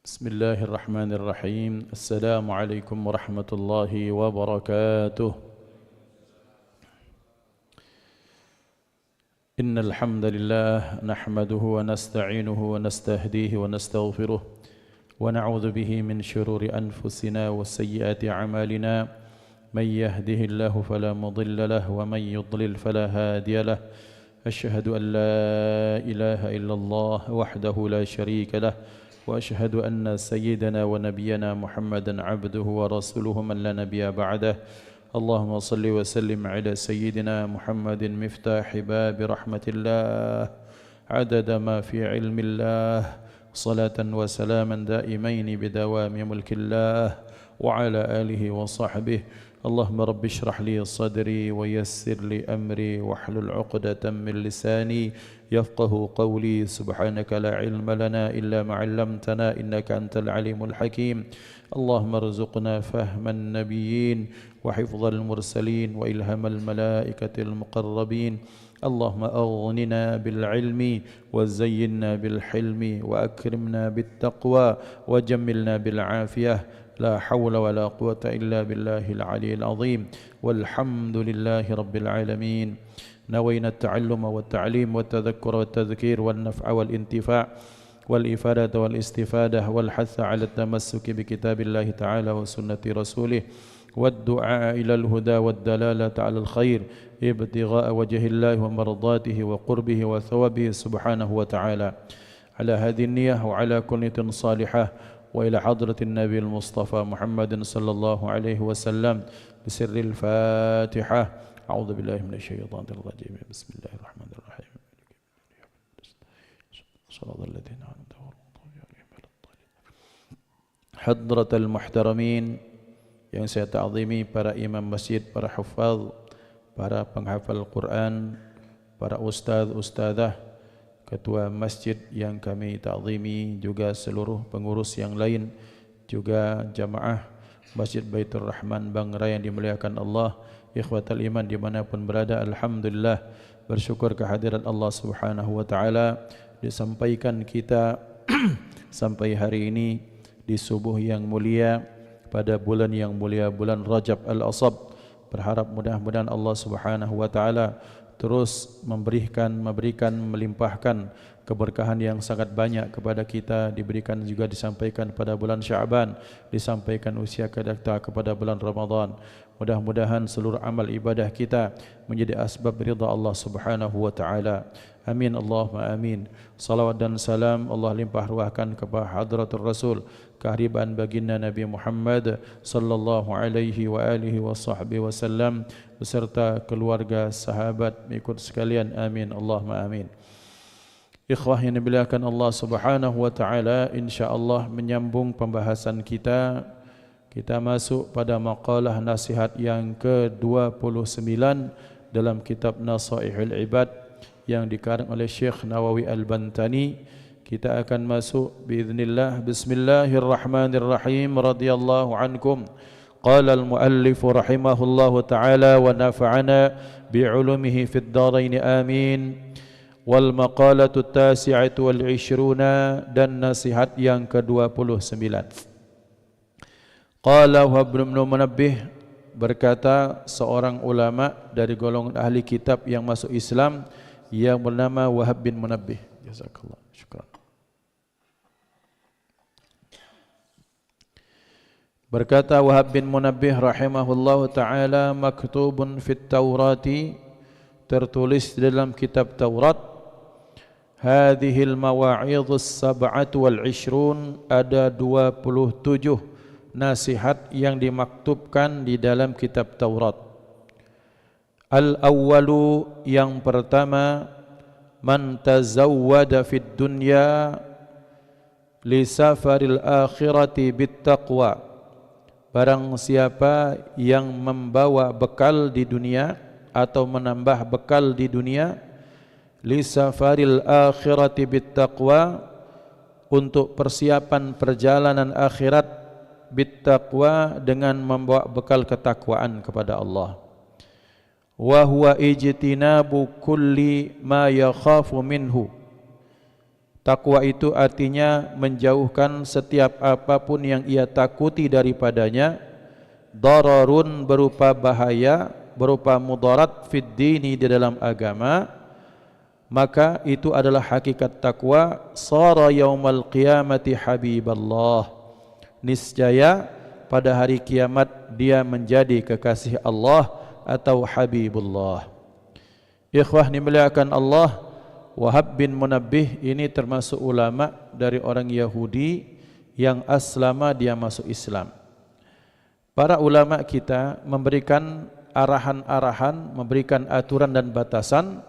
بسم الله الرحمن الرحيم. السلام عليكم ورحمة الله وبركاته. إن الحمد لله نحمده ونستعينه ونستهديه ونستغفره ونعوذ به من شرور أنفسنا وسيئات أعمالنا. من يهده الله فلا مضل له ومن يضلل فلا هادي له. أشهد أن لا إله إلا الله وحده لا شريك له وأشهد أن سيدنا ونبينا محمدا عبده ورسوله من لا نبي بعده. اللهم صل وسلم على سيدنا محمد مفتاح باب رحمة الله عدد ما في علم الله، صلاة وسلاما دائمين بدوام ملك الله وعلى آله وصحبه. اللهم رب اشرح لي صدري ويسر لي أمري واحلل عقدة من لساني يفقه قولي. سبحانك لا علم لنا إلا ما علمتنا إنك أنت العليم الحكيم. اللهم ارزقنا فهم النبيين وحفظ المرسلين وإلهام الملائكة المقربين. اللهم أغننا بالعلم وزينا بالحلم وأكرمنا بالتقوى وجملنا بالعافية. لا حول ولا قوة إلا بالله العلي العظيم. والحمد لله رب العالمين. نوينا التعلم والتعليم والتذكر والتذكير والنفع والانتفاع والإفادة والاستفادة والحث على التمسك بكتاب الله تعالى وسنة رسوله والدعاء إلى الهدى والدلالة على الخير ابتغاء وجه الله ومرضاته وقربه وثوابه سبحانه وتعالى. على هذه النية وعلى كل نية صالحة وإلى حضرة النبي المصطفى محمد صلى الله عليه وسلم بسر الفاتحة. أعوذ بالله من الشيطان الرجيم. بسم الله الرحمن الرحيم. صراط الذين أنعمت عليهم غير الضالين. حضرة المحترمين yang saya ta'zimi, para imam masjid, para hufaz, para penghafal Quran, para ustaz, ustazah, ketua masjid yang kami ta'zimi, juga seluruh pengurus yang lain, juga jamaah Masjid Baitur Rahman Bangrai yang dimuliakan Allah, ikhwatal iman dimanapun berada. Alhamdulillah, bersyukur kehadiran Allah Subhanahu wa ta'ala disampaikan kita sampai hari ini di subuh yang mulia pada bulan yang mulia, bulan Rajab Al-Asab. Berharap mudah-mudahan Allah Subhanahu wa ta'ala terus memberikan, melimpahkan keberkahan yang sangat banyak kepada kita, diberikan juga disampaikan pada bulan Sya'ban, disampaikan usia kedakta kepada bulan Ramadan. Mudah-mudahan seluruh amal ibadah kita menjadi asbab ridha Allah Subhanahu wa ta'ala. Amin Allahumma amin. Salawat dan salam Allah limpah ruahkan kepada hadratul Rasul, keharibaan baginda Nabi Muhammad sallallahu alaihi wa alihi wa sahbihi wasallam beserta keluarga, sahabat, mengikut sekalian. Amin Allahumma amin. Ikhwah yang dimuliakan Allah Subhanahu wa taala, insyaallah menyambung pembahasan kita masuk pada maqalah nasihat yang ke-29 dalam kitab Nasaihul Ibad yang dikarang oleh Syekh Nawawi Al-Bantani. Kita akan masuk biiznillah. Bismillahirrahmanirrahim. Radhiyallahu ankum. Qala al-muallif rahimahullahu ta'ala wa nafa'ana bi'ulumihi fid dharain amin. Wal maqalatu at-tasi'atu wal 'ishruna, dan nasihat yang ke-29. Qala Wahab bin Munabbih, berkata seorang ulama dari golongan ahli kitab yang masuk Islam yang bernama Wahab bin Munabbih. Jazakallah, syukran. Berkata Wahab bin Munabbih rahimahullahu ta'ala, maktubun fit Taurati, tertulis dalam kitab Taurat, hadhil mawa'idhus sab'atu wal 'ishrun, ada 27 nasihat yang dimaktubkan di dalam kitab Taurat. Al-awwalu, yang pertama, man tazawwada fid dunya li safaril akhirati bit taqwa, barang siapa yang membawa bekal di dunia atau menambah bekal di dunia, li safaril akhirati bit taqwa, untuk persiapan perjalanan akhirat, bit taqwa, dengan membawa bekal ketakwaan kepada Allah. Wa huwa ijtinabu kulli ma yakhafu minhu, Takwa itu artinya menjauhkan setiap apapun yang ia takuti daripadanya, dararun berupa bahaya, berupa mudarat fid dini di dalam agama, maka itu adalah hakikat takwa. Sara yaumal qiyamati habiballah, niscaya pada hari kiamat dia menjadi kekasih Allah atau habibullah. Ikhwah dimuliakan Allah, Wahab bin Munabbih ini termasuk ulama dari orang Yahudi yang aslama, dia masuk Islam. Para ulama kita memberikan arahan-arahan, memberikan aturan dan batasan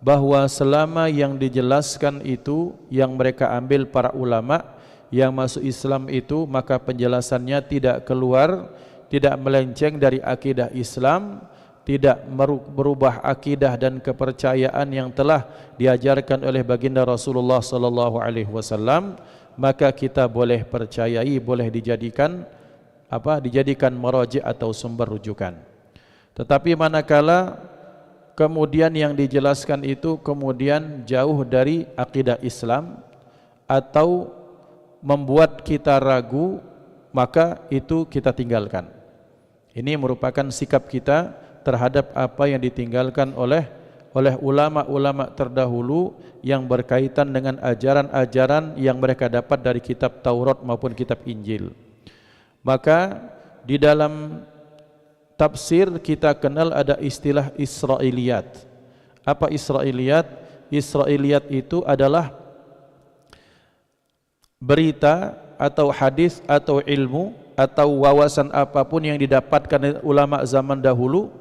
bahwa selama yang dijelaskan itu yang mereka ambil para ulama yang masuk Islam itu, maka penjelasannya tidak keluar, tidak melenceng dari akidah Islam, tidak merubah akidah dan kepercayaan yang telah diajarkan oleh baginda Rasulullah sallallahu alaihi wasallam, maka kita boleh percayai, boleh dijadikan maraji' atau sumber rujukan. Tetapi manakala kemudian yang dijelaskan itu kemudian jauh dari akidah Islam atau membuat kita ragu, maka itu kita tinggalkan. Ini merupakan sikap kita terhadap apa yang ditinggalkan oleh ulama-ulama terdahulu yang berkaitan dengan ajaran-ajaran yang mereka dapat dari kitab Taurat maupun kitab Injil. Maka di dalam tafsir kita kenal ada istilah Israiliyat. Apa Israiliyat? Israiliyat itu adalah berita atau hadis atau ilmu atau wawasan apapun yang didapatkan oleh ulama zaman dahulu,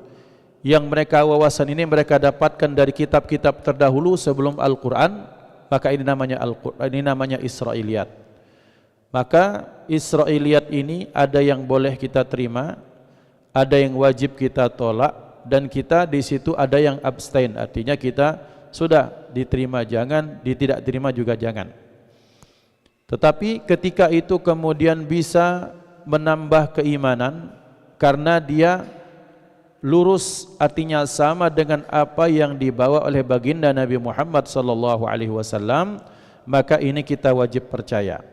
yang mereka wawasan ini mereka dapatkan dari kitab-kitab terdahulu sebelum Al-Quran, maka ini namanya Al-Quran, ini namanya Israiliyat. Maka Israiliyat ini ada yang boleh kita terima, ada yang wajib kita tolak, dan kita di situ ada yang abstain, artinya kita sudah diterima jangan, tidak terima juga jangan. Tetapi ketika itu kemudian bisa menambah keimanan karena dia lurus, artinya sama dengan apa yang dibawa oleh baginda Nabi Muhammad sallallahu alaihi wasallam, maka ini kita wajib percaya.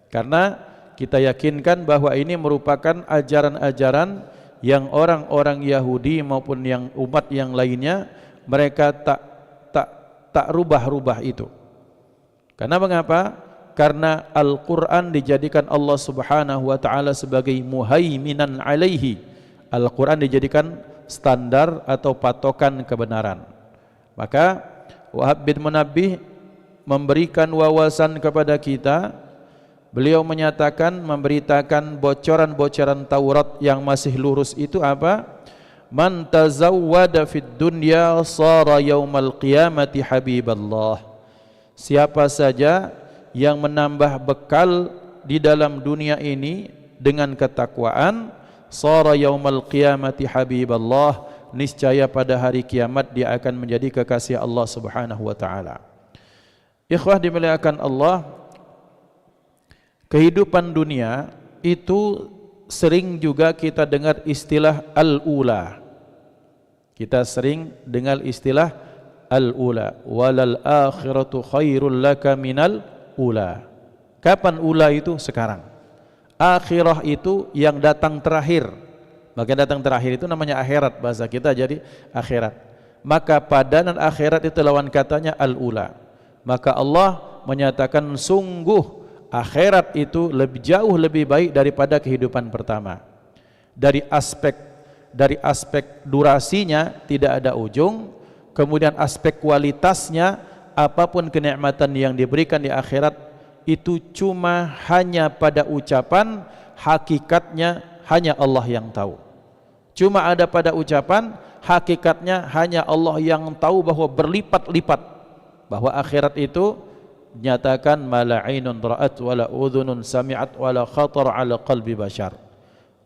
Karena kita yakinkan bahwa ini merupakan ajaran-ajaran yang orang-orang Yahudi maupun yang umat yang lainnya mereka tak rubah-rubah itu. Karena mengapa? Karena Al-Quran dijadikan Allah Subhanahu wa taala sebagai muhaiminan alaihi. Al-Quran dijadikan standar atau patokan kebenaran. Maka Wahab bin Munabbih memberikan wawasan kepada kita. Beliau menyatakan, memberitakan bocoran-bocoran Taurat yang masih lurus itu apa? Man tazawwada fid dunya sara yaumal qiyamati habiballah. Siapa saja yang menambah bekal di dalam dunia ini dengan ketakwaan, sara yaumal qiyamati habiballah, niscaya pada hari kiamat dia akan menjadi kekasih Allah Subhanahu wa taala. Ikhwah dimuliakan Allah, kehidupan dunia itu sering juga kita dengar istilah al-ula. Kita sering dengar istilah al-ula. Walal akhiratu khairul laka minal ula. Kapan ula itu? Sekarang. Akhirah itu yang datang terakhir. Maka datang terakhir itu namanya akhirat, bahasa kita jadi akhirat. Maka padanan akhirat itu lawan katanya al-ula. Maka Allah menyatakan sungguh akhirat itu jauh lebih baik daripada kehidupan pertama. Dari aspek durasinya tidak ada ujung, kemudian aspek kualitasnya, apapun kenikmatan yang diberikan di akhirat itu cuma hanya pada ucapan, hakikatnya hanya Allah yang tahu. Cuma ada pada ucapan, hakikatnya hanya Allah yang tahu, bahwa berlipat-lipat, bahwa akhirat itu nyatakan mala ainun ra'at wala udhunun sami'at wala khatar ala qalbi bashar.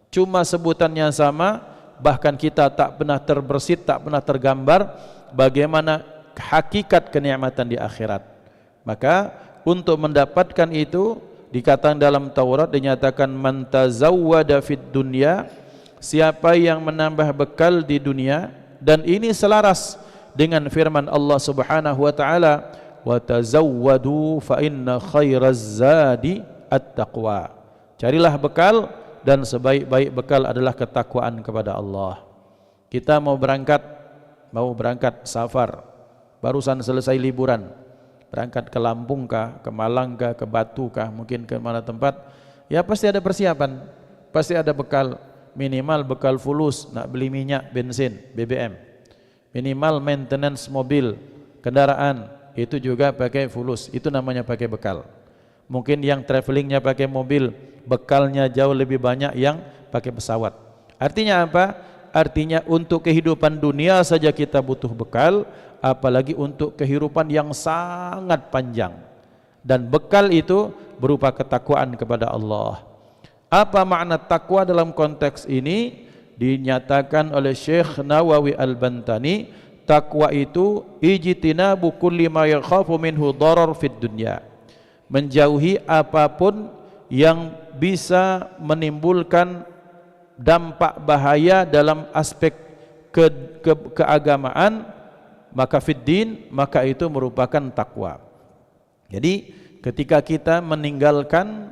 Cuma sebutannya sama, bahkan kita tak pernah terbersit, tak pernah tergambar bagaimana hakikat kenikmatan di akhirat. Maka untuk mendapatkan itu dikatakan dalam Taurat, dinyatakan man tazawwada fid dunya, siapa yang menambah bekal di dunia, dan ini selaras dengan firman Allah Subhanahu wa taala, wa tazawwadu fa inna khairaz zadi at-taqwa. Carilah bekal dan sebaik-baik bekal adalah ketakwaan kepada Allah. Kita mau berangkat safar, barusan selesai liburan, berangkat ke Lampung kah, ke Malang kah, ke Batu kah, mungkin ke mana tempat, ya pasti ada persiapan, pasti ada bekal, minimal bekal fulus, nak beli minyak, bensin, BBM, minimal maintenance mobil, kendaraan, itu juga pakai fulus, itu namanya pakai bekal. Mungkin yang travelingnya pakai mobil, bekalnya jauh lebih banyak yang pakai pesawat. Artinya apa? Artinya untuk kehidupan dunia saja kita butuh bekal, apalagi untuk kehidupan yang sangat panjang. Dan bekal itu berupa ketakwaan kepada Allah. Apa makna takwa dalam konteks ini? Dinyatakan oleh Syekh Nawawi Al-Bantani, takwa itu ijtinabu kulli ma yakhafu minhu darar fid dunya. Menjauhi apapun yang bisa menimbulkan dampak bahaya dalam aspek keagamaan, maka fiddin, maka itu merupakan takwa. Jadi ketika kita meninggalkan,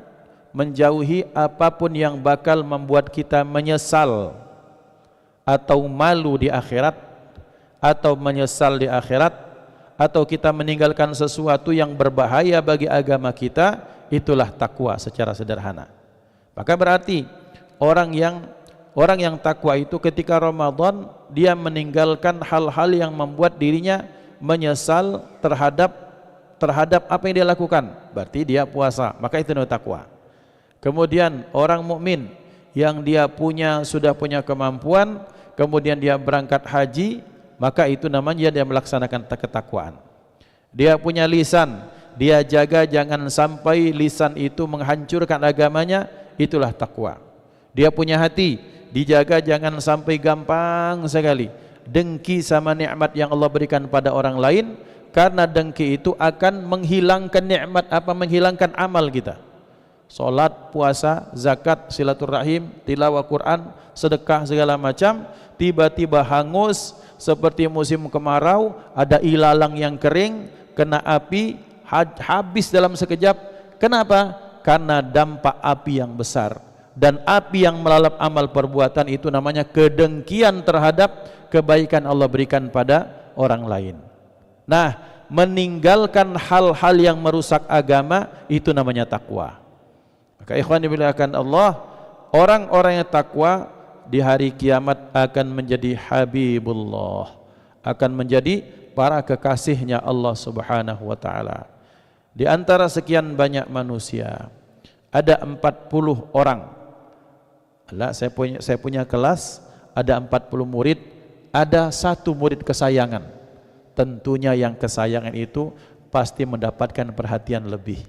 menjauhi apapun yang bakal membuat kita menyesal atau malu di akhirat, atau menyesal di akhirat, atau kita meninggalkan sesuatu yang berbahaya bagi agama kita, itulah takwa secara sederhana. Maka berarti orang yang takwa itu ketika Ramadan dia meninggalkan hal-hal yang membuat dirinya menyesal terhadap apa yang dia lakukan, berarti dia puasa, maka itu namanya takwa. Kemudian orang mukmin yang dia sudah punya kemampuan, kemudian dia berangkat haji, maka itu namanya dia melaksanakan ketakwaan. Dia punya lisan, dia jaga jangan sampai lisan itu menghancurkan agamanya, itulah takwa. Dia punya hati, dijaga jangan sampai gampang sekali dengki sama nikmat yang Allah berikan pada orang lain, karena dengki itu akan menghilangkan nikmat, menghilangkan amal kita. Salat, puasa, zakat, silaturahim, tilawah Quran, sedekah segala macam, tiba-tiba hangus seperti musim kemarau, ada ilalang yang kering, kena api, habis dalam sekejap. Kenapa? Karena dampak api yang besar. Dan api yang melalap amal perbuatan itu namanya kedengkian terhadap kebaikan Allah berikan pada orang lain. Nah, meninggalkan hal-hal yang merusak agama itu namanya takwa. Maka ikhwan dimuliakan Allah, orang-orang yang takwa di hari kiamat akan menjadi habibullah, akan menjadi para kekasihnya Allah Subhanahu wa taala. Di antara sekian banyak manusia ada 40 orang. Saya punya kelas, ada 40 murid, ada satu murid kesayangan. Tentunya yang kesayangan itu pasti mendapatkan perhatian lebih.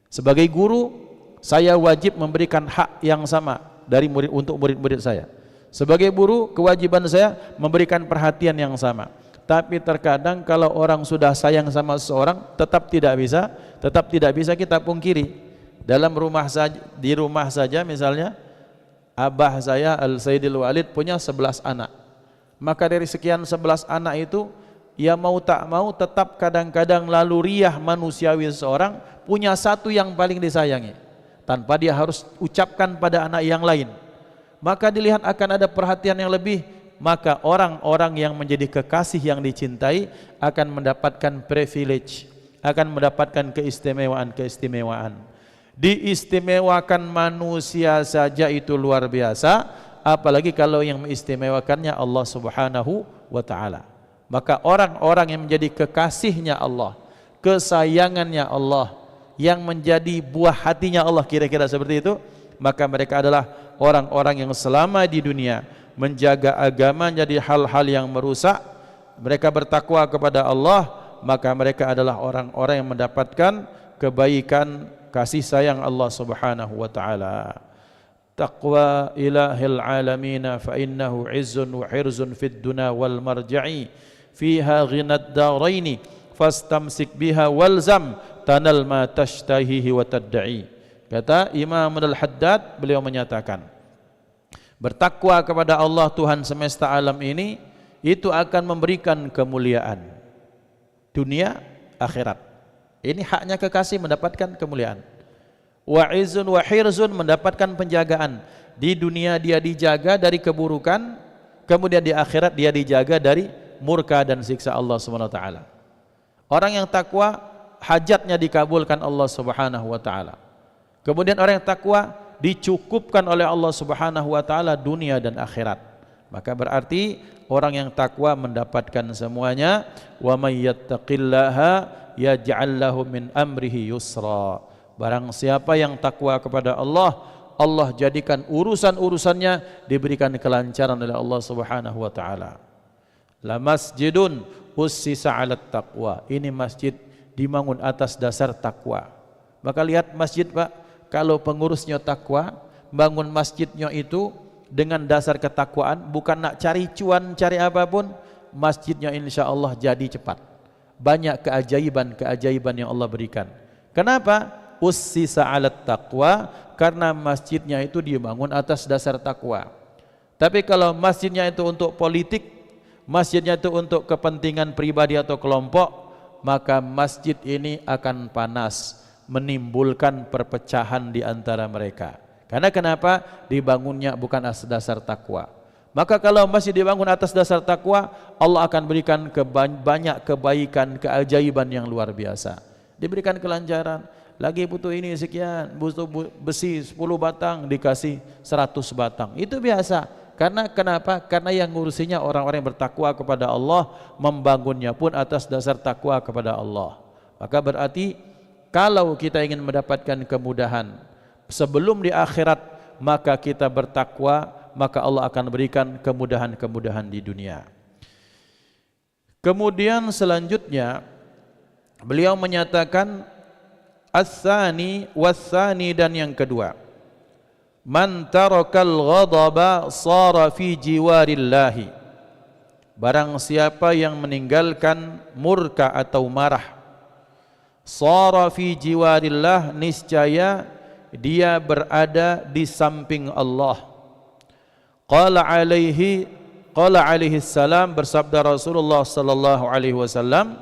Sebagai guru, saya wajib memberikan hak yang sama untuk murid-murid saya. Sebagai guru, kewajiban saya memberikan perhatian yang sama. Tapi terkadang kalau orang sudah sayang sama seseorang, tetap tidak bisa kita pungkiri. Dalam rumah saja, di rumah saja misalnya, abah saya Al-Sayyidil Walid punya 11 anak. Maka dari sekian 11 anak itu, ya mau tak mau tetap kadang-kadang laluriah manusiawi seseorang punya satu yang paling disayangi, tanpa dia harus ucapkan pada anak yang lain. Maka dilihat akan ada perhatian yang lebih, maka orang-orang yang menjadi kekasih yang dicintai akan mendapatkan privilege, akan mendapatkan keistimewaan. Diistimewakan manusia saja itu luar biasa, apalagi kalau yang mengistimewakannya Allah Subhanahu wa taala. Maka orang-orang yang menjadi kekasihnya Allah, kesayangannya Allah, yang menjadi buah hatinya Allah, kira-kira seperti itu, maka mereka adalah orang-orang yang selama di dunia menjaga agama dari hal-hal yang merusak, mereka bertakwa kepada Allah, maka mereka adalah orang-orang yang mendapatkan kebaikan, kasih sayang Allah Subhanahu wa taala. Taqwa ilahil alamin fa innahu izzun wa hirzun fid dunya wal marja'i fiha ghinad daraini fastamsik biha walzam tanal ma tashtahihi wa tad'i. Kata Imam Al-Haddad, beliau menyatakan, bertakwa kepada Allah Tuhan semesta alam ini itu akan memberikan kemuliaan dunia akhirat. Ini haknya kekasih mendapatkan kemuliaan. Wa izun wa hirzun, mendapatkan penjagaan. Di dunia dia dijaga dari keburukan, kemudian di akhirat dia dijaga dari murka dan siksa Allah Subhanahu wa taala. Orang yang takwa hajatnya dikabulkan Allah Subhanahu wa taala. Kemudian orang yang takwa dicukupkan oleh Allah Subhanahu wa taala dunia dan akhirat. Maka berarti orang yang takwa mendapatkan semuanya. Wa may yattaqillaha yaj'al lahu min amrihi yusra. Barang siapa yang takwa kepada Allah, Allah jadikan urusan-urusannya diberikan kelancaran oleh Allah Subhanahu wa taala. La masjidun ussisa 'alat taqwa. Ini masjid dibangun atas dasar takwa. Maka lihat masjid, Pak, kalau pengurusnya takwa, bangun masjidnya itu dengan dasar ketakwaan, bukan nak cari cuan, cari apapun, masjidnya insya Allah jadi cepat. Banyak keajaiban yang Allah berikan. Kenapa? Ussisa 'alat taqwa, karena masjidnya itu dibangun atas dasar takwa. Tapi kalau masjidnya itu untuk politik, masjidnya itu untuk kepentingan pribadi atau kelompok, maka masjid ini akan panas, menimbulkan perpecahan di antara mereka. Karena kenapa? Dibangunnya bukan atas dasar takwa. Maka kalau masjid dibangun atas dasar takwa, Allah akan berikan banyak kebaikan, keajaiban yang luar biasa. Diberikan kelancaran, lagi butuh ini sekian, butuh besi 10 batang dikasih 100 batang. Itu biasa. Karena kenapa? Karena yang ngurusinya orang-orang yang bertakwa kepada Allah, membangunnya pun atas dasar takwa kepada Allah. Maka berarti kalau kita ingin mendapatkan kemudahan sebelum di akhirat, maka kita bertakwa, maka Allah akan berikan kemudahan-kemudahan di dunia. Kemudian selanjutnya beliau menyatakan as-sani was-sani, dan yang kedua, man tarakal ghadaba sara fi jiwarillahi. Barang siapa yang meninggalkan murka atau marah, sara fi jiwarillah, niscaya dia berada di samping Allah. Qala alaihi salam, bersabda Rasulullah sallallahu alaihi wasallam,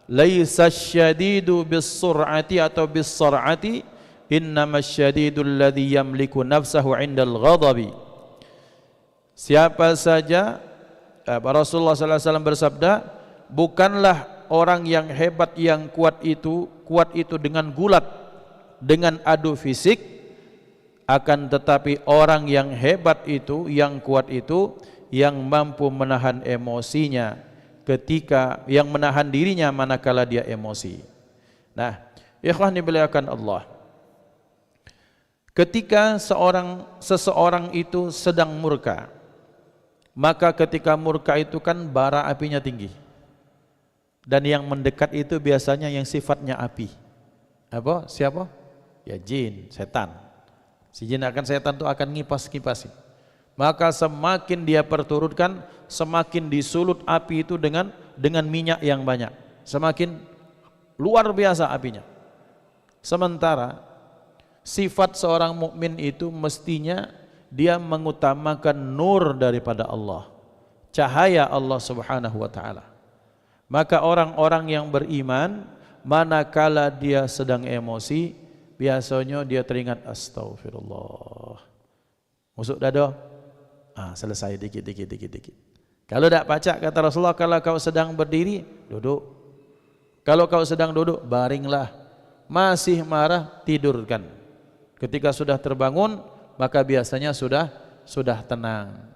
laisa syadidu bis-sur'ati atau bis-sar'ati, innamasy syadidul ladzi yamliku nafsahu 'indal ghadabi. Siapa saja, Rasulullah sallallahu alaihi wasallam bersabda, bukanlah orang yang hebat, yang kuat itu dengan gulat, dengan adu fisik, akan tetapi orang yang hebat itu, yang kuat itu, yang mampu menahan emosinya ketika, yang menahan dirinya manakala dia emosi. Nah, ikhwan dimuliakan Allah, ketika seseorang itu sedang murka, maka ketika murka itu kan bara apinya tinggi, dan yang mendekat itu biasanya yang sifatnya api. Apa? Siapa? Ya jin, setan. Si jin setan itu akan ngipas-ngipasi. Maka semakin dia perturutkan, semakin disulut api itu dengan minyak yang banyak, semakin luar biasa apinya. Sementara sifat seorang mukmin itu mestinya dia mengutamakan nur daripada Allah, cahaya Allah Subhanahu wa taala. Maka orang-orang yang beriman, manakala dia sedang emosi, biasanya dia teringat astagfirullah, masuk dada, selesai dikit. Kalau tidak pacak, kata Rasulullah, kalau kau sedang berdiri, duduk. Kalau kau sedang duduk, baringlah. Masih marah, tidurkan. Ketika sudah terbangun, maka biasanya sudah tenang.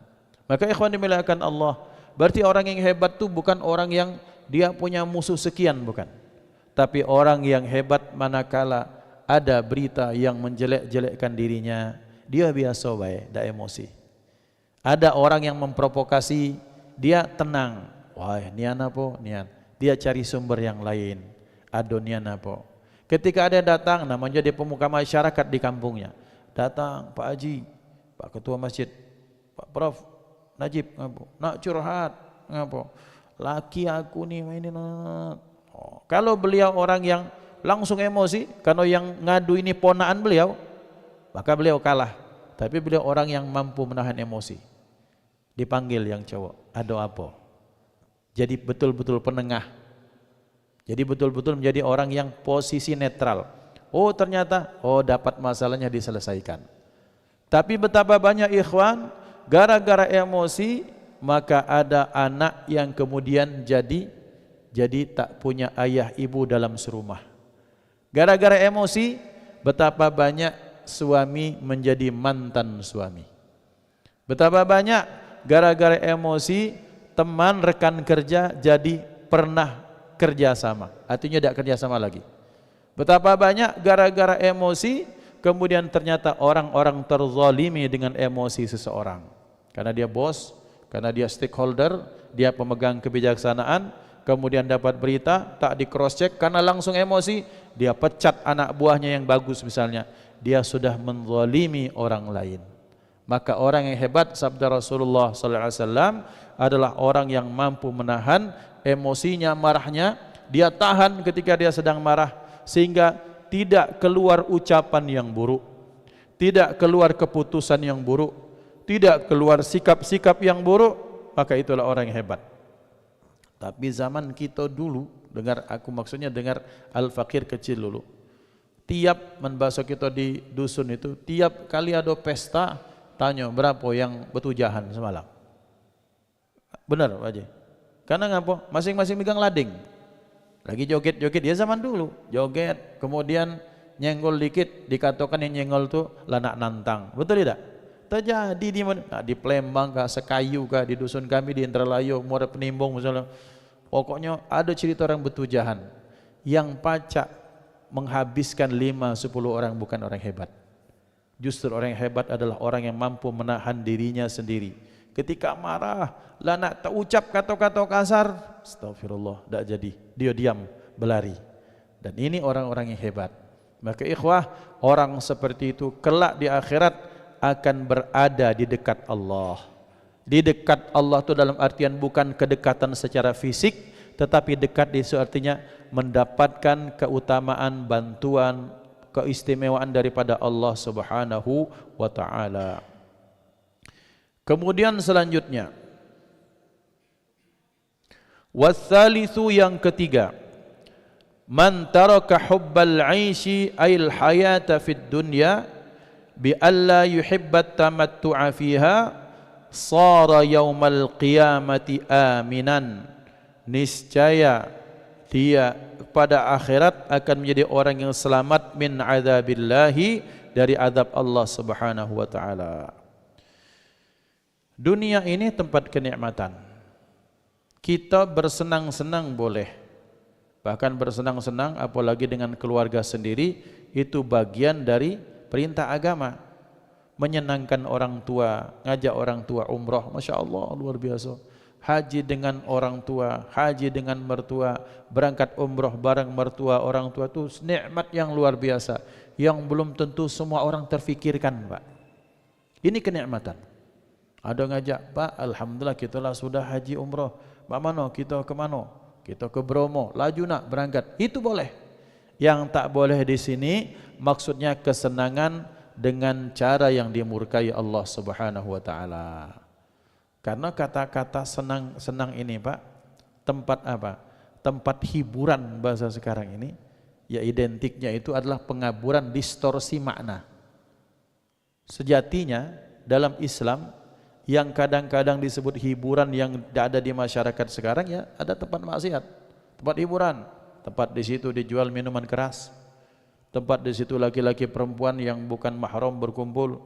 Maka ikhwan dimuliakan Allah, berarti orang yang hebat itu bukan orang yang dia punya musuh sekian, bukan. Tapi orang yang hebat manakala ada berita yang menjelek-jelekkan dirinya, dia biasa baik, tidak emosi. Ada orang yang memprovokasi, dia tenang. Wah, nian apa? Nian. Dia cari sumber yang lain. Ado nian apa? Ketika ada yang datang, namanya dia pemuka masyarakat di kampungnya. Datang, Pak Haji, Pak Ketua Masjid, Pak Prof Najib, ngapa? Nak curhat, ngapa? Laki aku nih ini. Kalau beliau orang yang langsung emosi, karena yang ngadu ini ponaan beliau, maka beliau kalah. Tapi beliau orang yang mampu menahan emosi. Dipanggil yang cowok, ada apa? Jadi betul-betul penengah. Jadi betul-betul menjadi orang yang posisi netral. Oh ternyata, oh dapat masalahnya diselesaikan. Tapi betapa banyak ikhwan, gara-gara emosi, maka ada anak yang kemudian jadi tak punya ayah ibu dalam serumah. Gara-gara emosi, betapa banyak suami menjadi mantan suami. Betapa banyak gara-gara emosi, teman rekan kerja jadi pernah kerjasama, artinya tidak kerjasama lagi. Betapa banyak gara-gara emosi, kemudian ternyata orang-orang terzalimi dengan emosi seseorang. Karena dia bos, karena dia stakeholder, dia pemegang kebijaksanaan, kemudian dapat berita, tak di cross check, karena langsung emosi, dia pecat anak buahnya yang bagus misalnya. Dia sudah menzalimi orang lain. Maka orang yang hebat, sabda Rasulullah SAW, adalah orang yang mampu menahan emosinya, marahnya. Dia tahan ketika dia sedang marah, sehingga tidak keluar ucapan yang buruk, tidak keluar keputusan yang buruk, tidak keluar sikap-sikap yang buruk. Maka itulah orang yang hebat. Tapi zaman kita dulu, maksudnya dengar al-fakir kecil dulu. Tiap membasuh kita di dusun itu, tiap kali ada pesta, tanya berapa yang betujahan semalam. Benar Pak Haji? Karena ngapa? Masing-masing megang lading. Lagi joget-joget, ya zaman dulu. Joget, kemudian nyenggol dikit, dikatakan yang nyenggol itu lanak nantang. Betul tidak? Terjadi di mana? Nah, di Palembang kah, Sekayu kah, di dusun kami di Indralayu, Muara Penimbung misalnya. Pokoknya ada cerita orang betujahan. Yang pacak menghabiskan 5-10 orang bukan orang hebat. Justru orang yang hebat adalah orang yang mampu menahan dirinya sendiri. Ketika marah, lah nak tak ucap kata-kata kasar, astagfirullah, tak jadi. Dia diam, berlari. Dan ini orang-orang yang hebat. Maka ikhwah, orang seperti itu kelak di akhirat akan berada di dekat Allah. Di dekat Allah itu dalam artian bukan kedekatan secara fisik, tetapi dekat itu artinya mendapatkan keutamaan, bantuan, keistimewaan daripada Allah Subhanahu wa ta'ala. Kemudian selanjutnya, watsalitsu yang ketiga, man taraka hubbal 'aishi ayil hayata fid dunya bi alla yuhibbat tamattu'a fiha sara yaumal qiyamati aminan. Niscaya dia pada akhirat akan menjadi orang yang selamat min adzabillahi, dari azab Allah Subhanahu wa taala. Dunia ini tempat kenikmatan. Kita bersenang-senang boleh, bahkan bersenang-senang apalagi dengan keluarga sendiri, itu bagian dari perintah agama. Menyenangkan orang tua, ngajak orang tua umrah, Masya Allah luar biasa. Haji dengan orang tua, haji dengan mertua, berangkat umrah bareng mertua orang tua, itu nikmat yang luar biasa, yang belum tentu semua orang terfikirkan Pak. Ini kenikmatan. Ada ngajak, Pak alhamdulillah kita lah sudah haji umrah, Pak mana kita ke mana? Kita ke Bromo, laju nak berangkat, itu boleh. Yang tak boleh di sini maksudnya kesenangan dengan cara yang dimurkai Allah Subhanahu wa taala. Karena kata-kata senang ini Pak, tempat apa? Tempat hiburan bahasa sekarang ini, ya identiknya itu adalah pengaburan, distorsi makna. Sejatinya dalam Islam yang kadang-kadang disebut hiburan yang ada di masyarakat sekarang, ya ada tempat maksiat, tempat hiburan, tempat di situ dijual minuman keras, tempat di situ laki-laki perempuan yang bukan mahram berkumpul,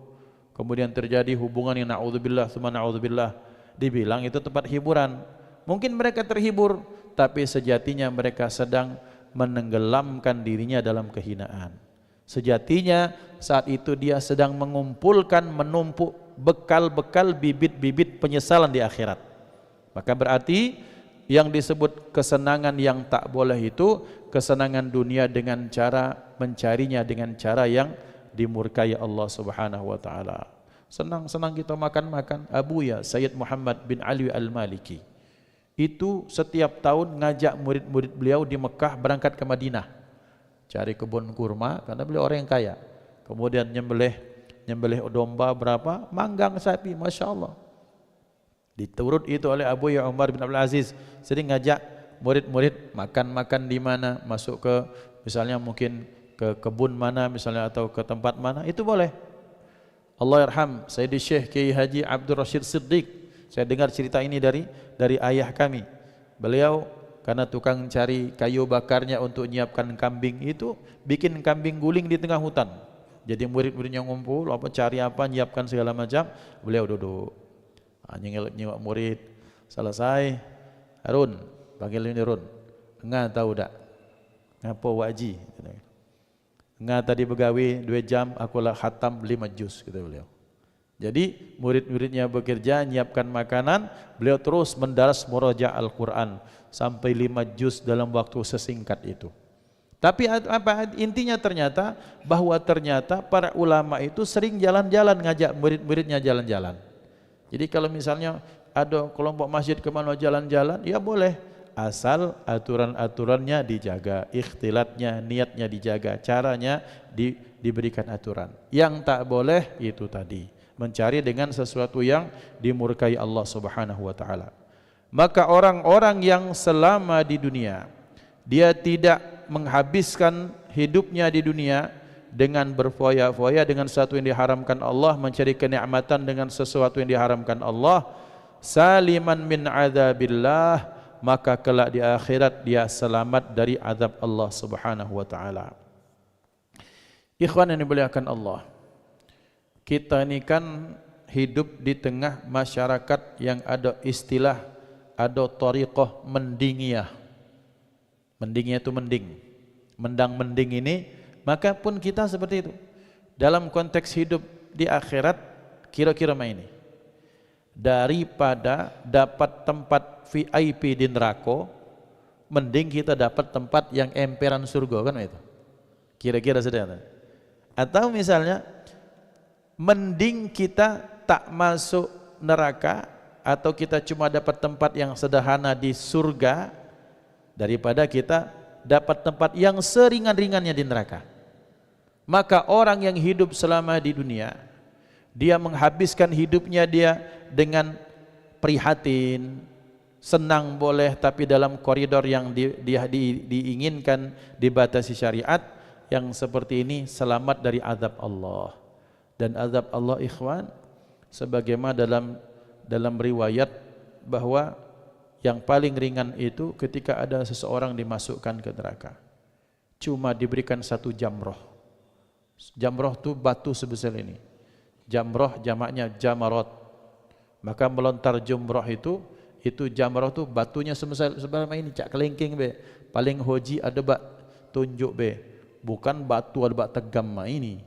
kemudian terjadi hubungan yang naudzubillah tsumma naudzubillah, dibilang itu tempat hiburan. Mungkin mereka terhibur, tapi sejatinya mereka sedang menenggelamkan dirinya dalam kehinaan. Sejatinya saat itu dia sedang mengumpulkan, menumpuk bekal-bekal bibit-bibit penyesalan di akhirat. Maka berarti yang disebut kesenangan yang tak boleh itu kesenangan dunia dengan cara mencarinya dengan cara yang dimurkai Allah Subhanahu wa taala. Senang-senang kita makan-makan. Abuya Sayyid Muhammad bin Ali Al-Maliki itu setiap tahun ngajak murid-murid beliau di Mekah berangkat ke Madinah cari kebun kurma, karena beliau orang yang kaya. Kemudian nyembelih domba berapa, manggang sapi, Masya Allah. Diturut itu oleh Abu Ya Umar bin Abdul Aziz, sering ngajak murid-murid makan-makan di mana, masuk ke misalnya mungkin ke kebun mana misalnya atau ke tempat mana, itu boleh. Allah yarham Sayyidi Syekh Kiai Haji Abdul Rashid Siddiq, saya dengar cerita ini dari ayah kami. Beliau karena tukang cari kayu bakarnya untuk menyiapkan kambing, itu bikin kambing guling di tengah hutan. Jadi murid-muridnya ngumpul, cari apa, nyiapkan segala macam, beliau duduk. Nyengok murid, selesai, Harun, panggil ini Harun, enggak tahu tak, ngapa waji? Enggak tadi begawi 2 jam, akulah khatam 5 juz, kata beliau. Jadi murid-muridnya bekerja, nyiapkan makanan, beliau terus mendaras muraja' Al-Quran sampai 5 juz dalam waktu sesingkat itu. Tapi apa intinya ternyata bahwa ternyata para ulama itu sering jalan-jalan, ngajak murid-muridnya jalan-jalan. Jadi kalau misalnya ada kelompok masjid kemana jalan-jalan, ya boleh, asal aturan-aturannya dijaga, ikhtilatnya, niatnya dijaga, caranya diberikan aturan. Yang tak boleh itu tadi, mencari dengan sesuatu yang dimurkai Allah Subhanahu wa taala. Maka orang-orang yang selama di dunia dia tidak menghabiskan hidupnya di dunia dengan berfoya-foya dengan sesuatu yang diharamkan Allah, mencari kenikmatan dengan sesuatu yang diharamkan Allah, saliman min adzabillah, maka kelak di akhirat dia selamat dari azab Allah Subhanahu wa taala. Ikhwan yang dimuliakan Allah, kita ini kan hidup di tengah masyarakat yang ada istilah, ada thariqah mendingiyah. Mendingiyah itu mending, mendang-mending ini, maka pun kita seperti itu. Dalam konteks hidup di akhirat, kira-kira ini, daripada dapat tempat VIP di neraka, mending kita dapat tempat yang emperan surga, kan itu. Kira-kira saudara. Atau misalnya mending kita tak masuk neraka atau kita cuma dapat tempat yang sederhana di surga daripada kita dapat tempat yang seringan-ringannya di neraka. Maka orang yang hidup selama di dunia, dia menghabiskan hidupnya dia dengan prihatin, senang boleh, tapi dalam koridor yang diinginkan, dibatasi syariat. Yang seperti ini selamat dari azab Allah. Dan azab Allah, ikhwan, sebagaimana dalam riwayat bahwa yang paling ringan itu ketika ada seseorang dimasukkan ke neraka, cuma diberikan 1 jamroh. Jamroh itu batu sebesar ini. Jamroh jamaknya jamarot. Maka melontar jumroh itu jamroh itu batunya sebesar ini, cak kelingking be. Paling hoji ada bak tunjuk be. Bukan batu ada bak tegam ini.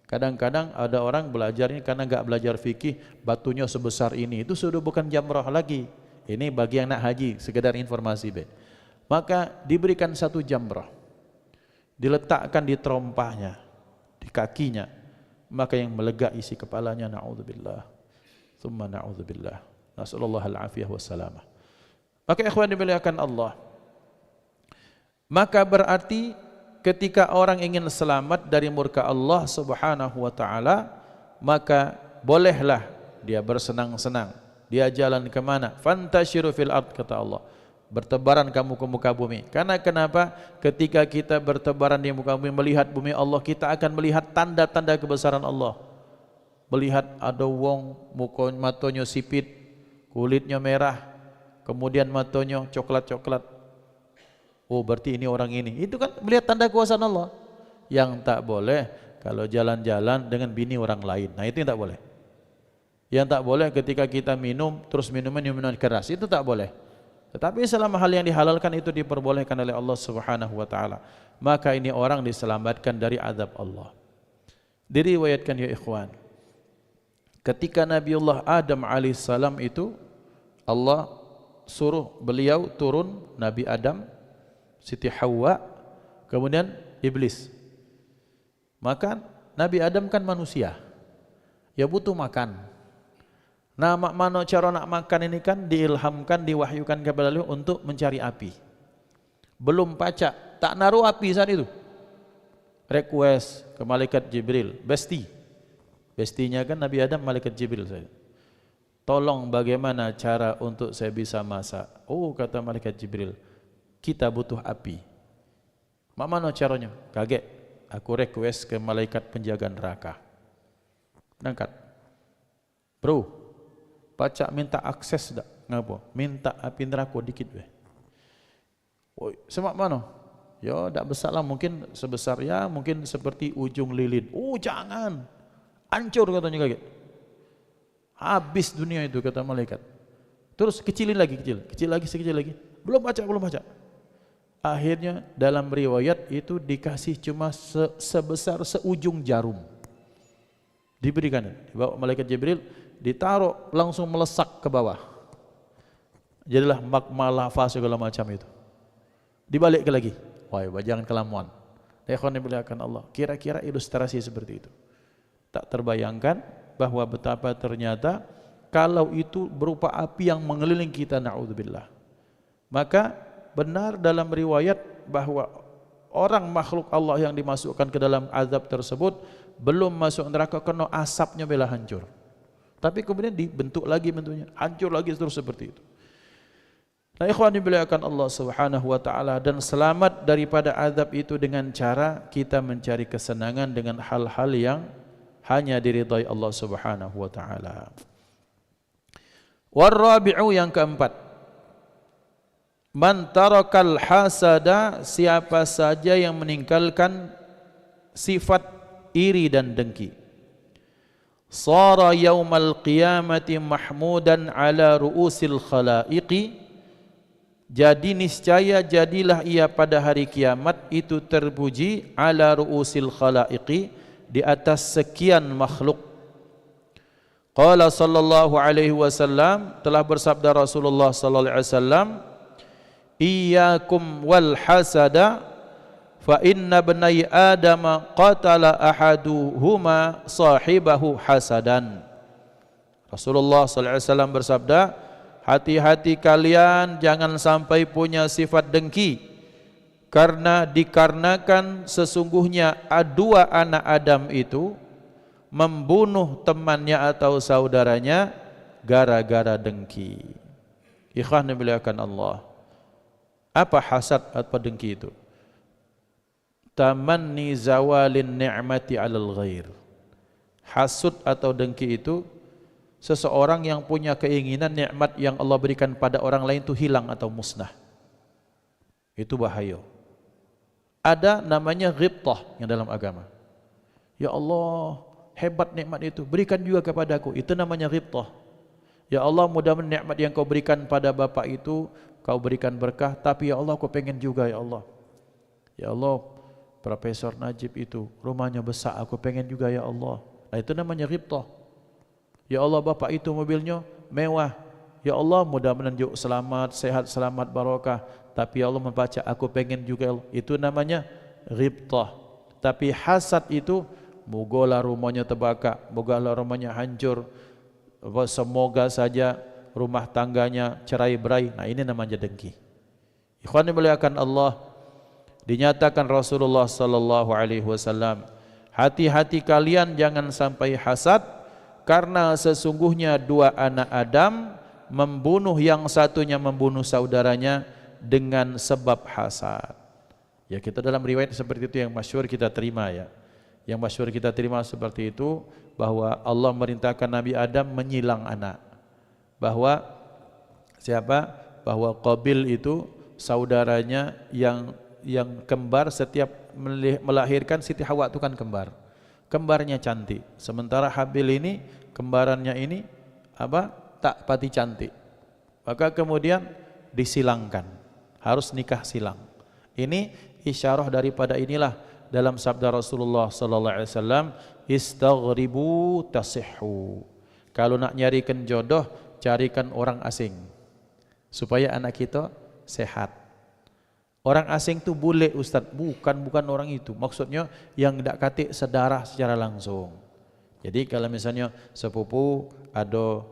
Kadang-kadang ada orang belajar ini karena enggak belajar fikih, batunya sebesar ini, itu sudah bukan jamroh lagi. Ini bagi yang nak haji, sekedar informasi be. Maka diberikan 1 jamrah, diletakkan di terompahnya, di kakinya, maka yang melegak isi kepalanya, na'udzubillah, thumma na'udzubillah, nasallallahu al-afiyah wassalamah. Maka ikhwan dimuliakan Allah, maka berarti ketika orang ingin selamat dari murka Allah Subhanahu wa taala, maka bolehlah dia bersenang-senang. Dia jalan ke mana? Fantashiru fil ard, kata Allah. Bertebaran kamu ke muka bumi. Karena kenapa? Ketika kita bertebaran di muka bumi, melihat bumi Allah, kita akan melihat tanda-tanda kebesaran Allah. Melihat ada wong matanya sipit, kulitnya merah, kemudian matanya coklat-coklat. Oh, berarti ini orang ini. Itu kan melihat tanda kuasaan Allah. Yang tak boleh kalau jalan-jalan dengan bini orang lain. Nah, itu yang tak boleh. Yang tak boleh ketika kita minum, terus minuman keras, itu tak boleh. Tetapi selama hal yang dihalalkan itu diperbolehkan oleh Allah Subhanahu wa taala, maka ini orang diselamatkan dari azab Allah. Diriwayatkan ya ikhwan, ketika Nabiullah Adam alaihissalam itu, Allah suruh beliau turun, Nabi Adam, Siti Hawa, kemudian iblis. Maka Nabi Adam kan manusia, ya butuh makan. Nah, mana cara nak makan ini kan diilhamkan, diwahyukan kepada beliau untuk mencari api. Belum pacak, tak naruh api saat itu. Request ke malaikat Jibril, bestinya kan Nabi Adam, malaikat Jibril saja. Tolong bagaimana cara untuk saya bisa masak? Oh, kata malaikat Jibril, kita butuh api. Mana caranya? Kaget. Aku request ke malaikat penjaga neraka. Nangkat. Bro, baca minta akses dak? Ngapa? Minta api neraka dikit weh. Oi, semak mana? Ya, tak besar lah, mungkin sebesar ya, mungkin seperti ujung lilin. Oh, jangan. Hancur katanya kaget. Habis dunia itu kata malaikat. Terus kecilin lagi, kecil lagi, sekecil lagi. Belum baca. Akhirnya dalam riwayat itu dikasih cuma sebesar seujung jarum. Diberikan, dibawa malaikat Jibril, ditaruh langsung melesak ke bawah. Jadilah magma lava segala macam itu. Dibalik ke lagi. Wah, jangan kelamuan. Ikhwan dimuliakan Allah. Kira-kira ilustrasi seperti itu. Tak terbayangkan bahwa betapa ternyata kalau itu berupa api yang mengelilingi kita, na'udzubillah. Maka benar dalam riwayat bahwa orang makhluk Allah yang dimasukkan ke dalam azab tersebut belum masuk neraka karena asapnya bela hancur. Tapi kemudian dibentuk lagi bentuknya, hancur lagi terus seperti itu. Nah, ikhwan dimuliakan Allah Subhanahu wa taala, dan selamat daripada azab itu dengan cara kita mencari kesenangan dengan hal-hal yang hanya diridai Allah Subhanahu wa taala. Warabi'u, yang keempat, man tarakal hasada, siapa saja yang meninggalkan sifat iri dan dengki, sara yaumal qiyamati mahmudan ala ru'usil khalaiqi, jadi niscaya jadilah ia pada hari kiamat itu terpuji ala ru'usil khalaiqi, di atas sekian makhluk. Qala sallallahu alaihi wasallam, telah bersabda Rasulullah sallallahu alaihi wasallam, iyyakum wal hasada fa inna bani adam qatala ahaduhuma sahibahu hasadan. Rasulullah sallallahu alaihi wasallam bersabda, hati-hati kalian jangan sampai punya sifat dengki, karena dikarenakan sesungguhnya dua anak Adam itu membunuh temannya atau saudaranya gara-gara dengki. Ikhwan dimuliakan Allah. Apa hasad atau dengki itu? Tamanni zawalin ni'mati 'alal ghair. Hasud atau dengki itu seseorang yang punya keinginan nikmat yang Allah berikan pada orang lain itu hilang atau musnah. Itu bahaya. Ada namanya ghibtah yang dalam agama. Ya Allah, hebat nikmat itu, berikan juga kepadaku. Itu namanya ghibtah. Ya Allah, mudah-mudahan nikmat yang kau berikan pada bapak itu kau berikan berkah, tapi ya Allah, aku pengen juga ya Allah. Ya Allah, Profesor Najib itu rumahnya besar, aku pengen juga ya Allah. Nah, itu namanya ghibtah. Ya Allah, bapak itu mobilnya mewah. Ya Allah, mudah-mudahan juga selamat, sehat, selamat, barokah. Tapi ya Allah membaca, aku pengen juga. Itu namanya ghibtah. Tapi hasad itu, mogalah rumahnya terbakar, mogalah rumahnya hancur, semoga saja rumah tangganya cerai-berai. Nah, ini namanya dengki. Ikhwan dimuliakan Allah, dinyatakan Rasulullah sallallahu alaihi wasallam, hati-hati kalian jangan sampai hasad, karena sesungguhnya dua anak Adam membunuh, yang satunya membunuh saudaranya dengan sebab hasad. Ya, kita dalam riwayat seperti itu yang masyhur kita terima ya. Yang masyhur kita terima seperti itu, bahwa Allah merintahkan Nabi Adam menyilang anak. Bahwa siapa? Bahwa Qabil itu saudaranya yang kembar, setiap melahirkan Siti Hawa itu kan kembar. Kembarnya cantik. Sementara Habil ini kembarannya ini tak pati cantik. Maka kemudian disilangkan. Harus nikah silang. Ini isyarah daripada inilah dalam sabda Rasulullah sallallahu alaihi wasallam, istaghribu tasihhu. Kalau nak nyarikan jodoh, carikan orang asing supaya anak kita sehat. Orang asing tu boleh Ustaz, bukan orang itu. Maksudnya yang tidak katik sedarah secara langsung. Jadi kalau misalnya sepupu ada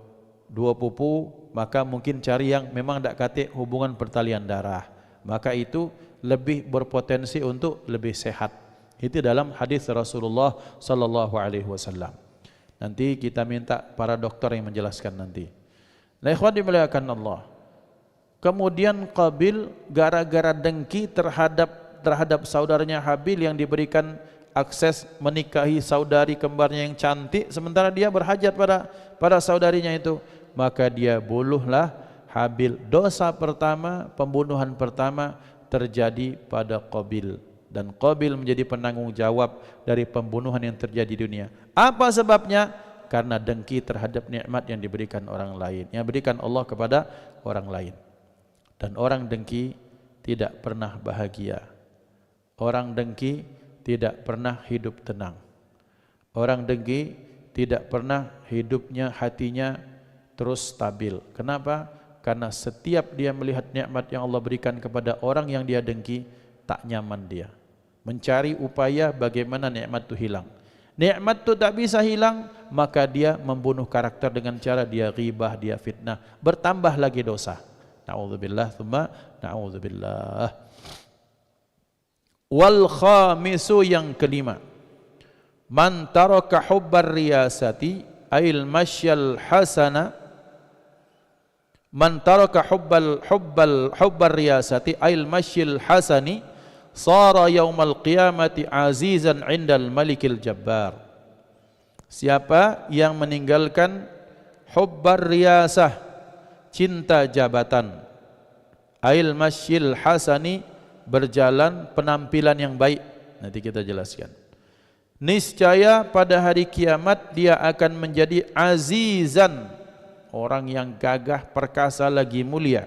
dua pupu, maka mungkin cari yang memang tidak katik hubungan pertalian darah. Maka itu lebih berpotensi untuk lebih sehat. Itu dalam hadis Rasulullah sallallahu alaihi wasallam. Nanti kita minta para dokter yang menjelaskan nanti. Nah, ikhwan dimuliakan Allah, Kemudian Qabil gara-gara dengki terhadap saudaranya Habil yang diberikan akses menikahi saudari kembarnya yang cantik, sementara dia berhajat pada saudarinya itu, maka dia bunuhlah Habil. Dosa pertama, pembunuhan pertama terjadi pada Qabil, dan Qabil menjadi penanggung jawab dari pembunuhan yang terjadi di dunia. Apa sebabnya? Karena dengki terhadap nikmat yang diberikan orang lain, yang diberikan Allah kepada orang lain. Dan orang dengki tidak pernah bahagia. Orang dengki tidak pernah hidup tenang. Orang dengki tidak pernah hidupnya, hatinya terus stabil. Kenapa? Karena setiap dia melihat nikmat yang Allah berikan kepada orang yang dia dengki, tak nyaman dia. Mencari upaya bagaimana nikmat itu hilang. Nikmat itu tak bisa hilang, maka dia membunuh karakter dengan cara dia ghibah, dia fitnah. Bertambah lagi dosa. Na'udzubillah, thumma na'udzubillah. Wal khamisu, yang kelima, man taraka hubbar riyasati ail masyal hasana, man taraka hubbar riyasati ail masyil hasani sara yaumal qiyamati azizan indal malikil jabbar. Siapa yang meninggalkan hubbar riyasah, cinta jabatan, ail masyil hasani, berjalan penampilan yang baik, nanti kita jelaskan, niscaya pada hari kiamat dia akan menjadi azizan, orang yang gagah perkasa lagi mulia,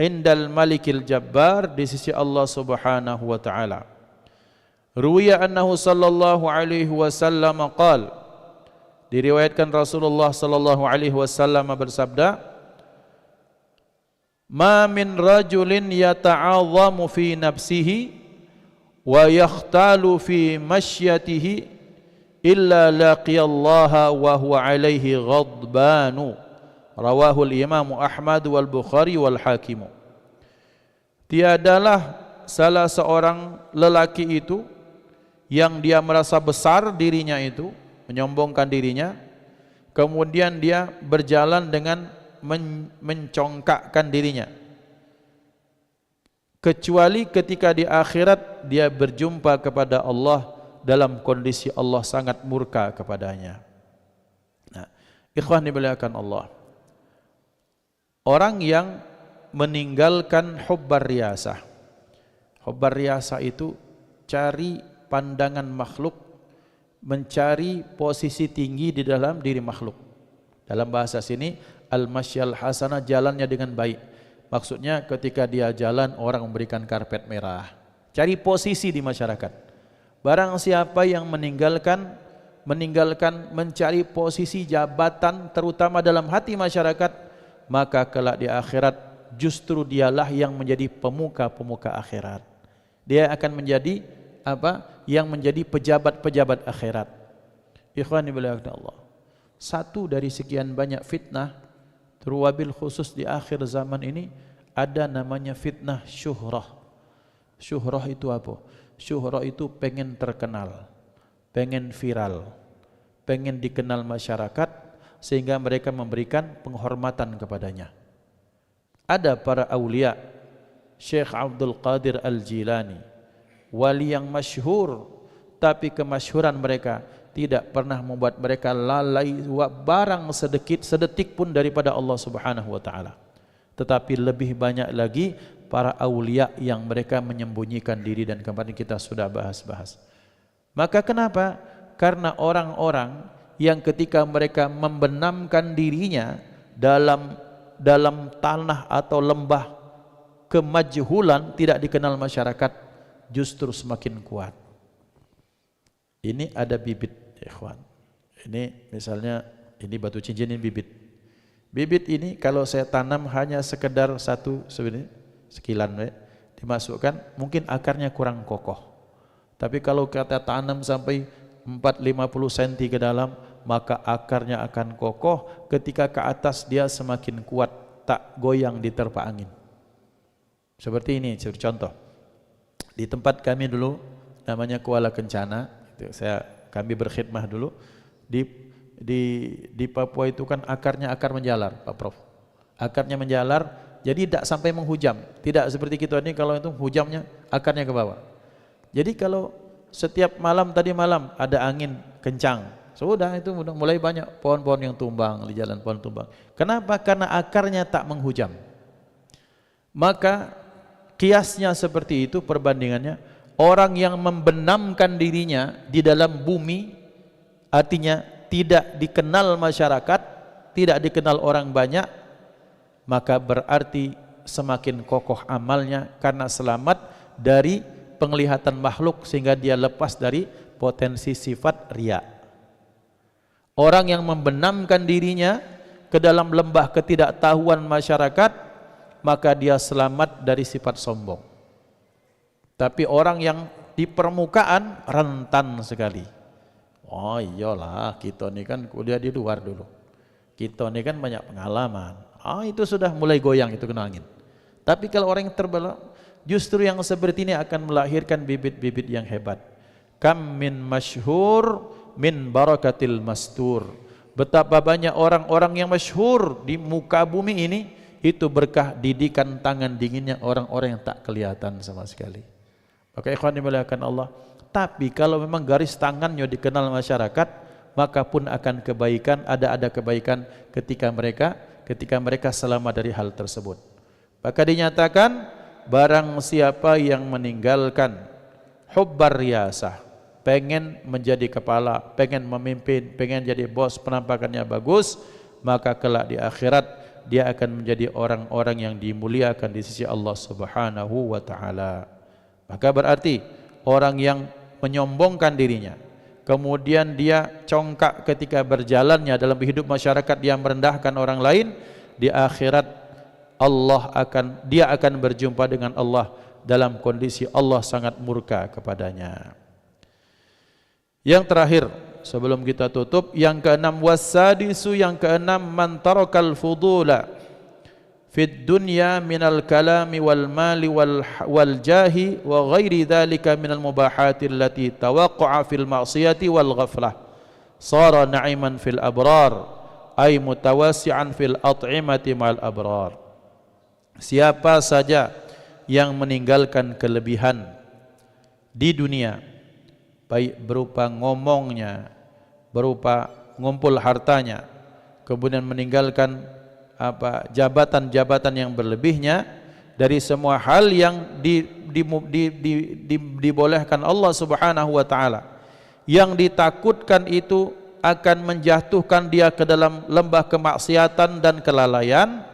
indal malikil jabbar, di sisi Allah subhanahu wa ta'ala. Ruwiya annahu sallallahu alaihi wasallam qala, diriwayatkan Rasulullah sallallahu alaihi wasallam bersabda, ma min rajulin yata'azzamu fi nafsihi wa yakhtalu fi masyatihi illa laqiyallaha wa huwa alaihi ghadbanu. Rawahul Imam Ahmad wal Bukhari wal Hakim. Tiadalah salah seorang lelaki itu yang dia merasa besar dirinya itu, menyombongkan dirinya, kemudian dia berjalan dengan mencongkakkan dirinya, kecuali ketika di akhirat dia berjumpa kepada Allah dalam kondisi Allah sangat murka kepadanya. Nah, ikhwan dimuliakan Allah, orang yang meninggalkan hubbar riyasah, hubbar riyasah itu cari pandangan makhluk, mencari posisi tinggi di dalam diri makhluk. Dalam bahasa sini al-masyal hasanah, jalannya dengan baik. Maksudnya ketika dia jalan, orang memberikan karpet merah. Cari posisi di masyarakat. Barang siapa yang meninggalkan mencari posisi jabatan, terutama dalam hati masyarakat, maka kelak di akhirat justru dialah yang menjadi pemuka-pemuka akhirat. Dia akan menjadi apa? Yang menjadi pejabat-pejabat akhirat. Ikhwan dimuliakan Allah, satu dari sekian banyak fitnah, terwabil khusus di akhir zaman ini, ada namanya fitnah syuhrah. Syuhrah itu apa? Syuhrah itu pengen terkenal, pengen viral, pengen dikenal masyarakat, sehingga mereka memberikan penghormatan kepadanya. Ada para awliya, Syekh Abdul Qadir Al-Jilani, wali yang masyhur, tapi kemasyhuran mereka tidak pernah membuat mereka lalai barang sedetik pun daripada Allah Subhanahu wa taala. Tetapi lebih banyak lagi para aulia yang mereka menyembunyikan diri, dan kemarin kita sudah bahas. Maka kenapa? Karena orang-orang yang ketika mereka membenamkan dirinya dalam tanah atau lembah kemajhulan, tidak dikenal masyarakat, justru semakin kuat. Ini ada bibit, ikhwan. Ini misalnya, ini batu cincin, ini bibit. Bibit ini kalau saya tanam hanya sekedar satu sebenarnya sekilan dimasukkan, mungkin akarnya kurang kokoh. Tapi kalau kita tanam sampai 4-50 cm ke dalam, maka akarnya akan kokoh. Ketika ke atas dia semakin kuat, tak goyang diterpa angin. Seperti ini, contoh. Di tempat kami dulu namanya Kuala Kencana, kami berkhidmah dulu di Papua itu kan akarnya akar menjalar, Pak Prof. Akarnya menjalar, Jadi tidak sampai menghujam. Tidak seperti kita ini kalau itu hujamnya akarnya ke bawah. Jadi kalau setiap malam tadi malam ada angin kencang, sudah itu mulai banyak pohon-pohon yang tumbang di jalan, pohon tumbang. Kenapa? Karena akarnya tak menghujam. Maka kiasnya seperti itu perbandingannya. Orang yang membenamkan dirinya di dalam bumi, artinya tidak dikenal masyarakat, tidak dikenal orang banyak, maka berarti semakin kokoh amalnya karena selamat dari penglihatan makhluk sehingga dia lepas dari potensi sifat riya. Orang yang membenamkan dirinya ke dalam lembah ketidaktahuan masyarakat, maka dia selamat dari sifat sombong. Tapi orang yang di permukaan rentan sekali. Oh iyalah, kita ni kan kuliah di luar dulu. Kita ni kan banyak pengalaman. Itu sudah mulai goyang, itu kena angin. Tapi kalau orang yang terbelah, justru yang seperti ini akan melahirkan bibit-bibit yang hebat. Kam min masyhur min barakatil mastur. Betapa banyak orang-orang yang masyhur di muka bumi ini, itu berkah didikan tangan dinginnya orang-orang yang tak kelihatan sama sekali. Maka ikhwan dimuliakan Allah. Tapi kalau memang garis tangannya dikenal masyarakat, maka pun akan kebaikan, ada kebaikan ketika mereka selamat dari hal tersebut. Maka dinyatakan barang siapa yang meninggalkan hubbar riyasah, pengen menjadi kepala, pengen memimpin, pengen jadi bos, penampakannya bagus, maka kelak di akhirat dia akan menjadi orang-orang yang dimuliakan di sisi Allah Subhanahu wa taala. Maka berarti orang yang menyombongkan dirinya, kemudian dia congkak ketika berjalannya dalam hidup masyarakat, dia merendahkan orang lain, di akhirat dia akan berjumpa dengan Allah dalam kondisi Allah sangat murka kepadanya. Yang terakhir sebelum kita tutup, yang keenam, wasadisu, yang keenam, man tarakal fudula fid dunya minal kalami wal mali wal jahi wa ghairi dhalika minal mubahati allati tawaqqa'a fil ma'siyati wal ghaflah sara na'iman fil abrar ay mutawasi'an fil at'imati ma'al abrar. Siapa saja yang meninggalkan kelebihan di dunia, baik berupa ngomongnya, berupa ngumpul hartanya, kemudian meninggalkan jabatan-jabatan yang berlebihnya dari semua hal yang dibolehkan Allah Subhanahu wa taala, yang ditakutkan itu akan menjatuhkan dia ke dalam lembah kemaksiatan dan kelalaian,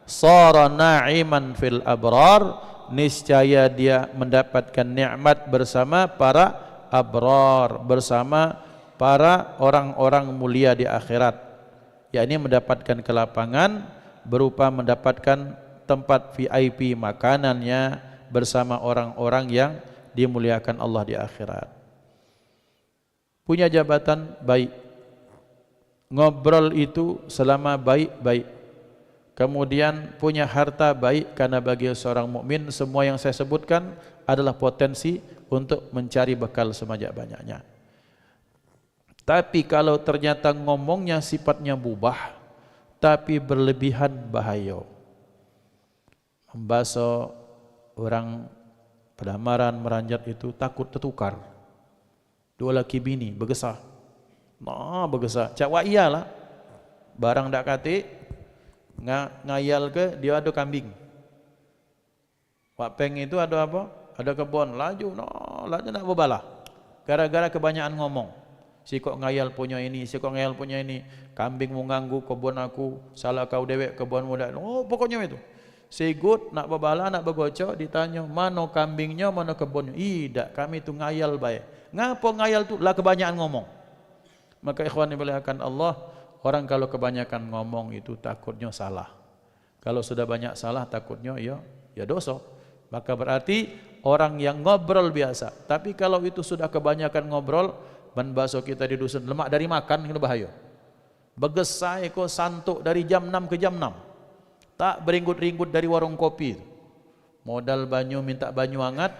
sara na'iman fil abrar, niscaya dia mendapatkan nikmat bersama para abrar, bersama para orang-orang mulia di akhirat, yakni mendapatkan kelapangan berupa mendapatkan tempat VIP makanannya bersama orang-orang yang dimuliakan Allah di akhirat. Punya jabatan baik, ngobrol itu selama baik-baik, kemudian punya harta baik, karena bagi seorang mukmin semua yang saya sebutkan adalah potensi untuk mencari bekal sebanyak-banyaknya. Tapi kalau ternyata ngomongnya sifatnya mubah, tapi berlebihan bahaya. Membasuh orang pedamaran meranjat itu takut tertukar. Dua laki bini bergesah. Bergesah. Cak wak iyalah. Barang dak kate ngayal ke dia ada kambing. Wak peng itu ada apa? Ada kebun, laju nak berbalah. Gara-gara kebanyakan ngomong. Si kok ngayal punya ini, si kok ngayal punya ini, kambing mengganggu kebun aku, salah kau dewek kebun muda. Pokoknya itu. Si good nak berbala, nak bergocok, ditanya mana kambingnya, mana kebunnya. Tidak, kami tu ngayal baik. Ngapa ngayal tu? Lah kebanyakan ngomong. Maka ikhwan dimuliakan Allah, orang kalau kebanyakan ngomong itu takutnya salah. Kalau sudah banyak salah takutnya ya dosa. Maka berarti orang yang ngobrol biasa. Tapi kalau itu sudah kebanyakan ngobrol, ban baso kita di dusun, lemak dari makan, itu bahaya. Begesai kok santuk dari jam 6 ke jam 6. Tak beringgut-ringgut dari warung kopi. Modal banyu, minta banyu hangat,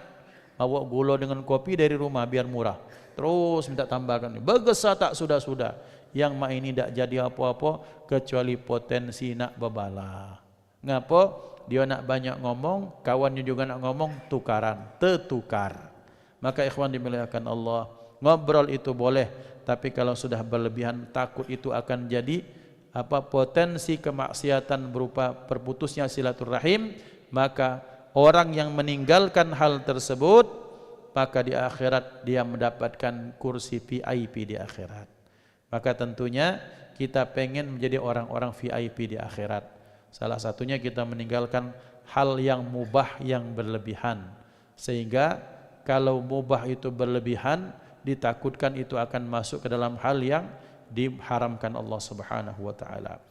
bawa gula dengan kopi dari rumah biar murah. Terus minta tambahkan. Begesah tak sudah-sudah. Yang mak ini tak jadi apa-apa kecuali potensi nak berbala. Ngapo? Dia nak banyak ngomong, kawannya juga nak ngomong, tukaran, tetukar. Maka ikhwan dimuliakan Allah, ngobrol itu boleh, tapi kalau sudah berlebihan takut itu akan jadi potensi kemaksiatan berupa perputusnya silaturahim. Maka orang yang meninggalkan hal tersebut, maka di akhirat dia mendapatkan kursi VIP di akhirat. Maka tentunya kita pengen menjadi orang-orang VIP di akhirat. Salah satunya kita meninggalkan hal yang mubah yang berlebihan. Sehingga kalau mubah itu berlebihan, ditakutkan itu akan masuk ke dalam hal yang diharamkan Allah Subhanahu wa taala.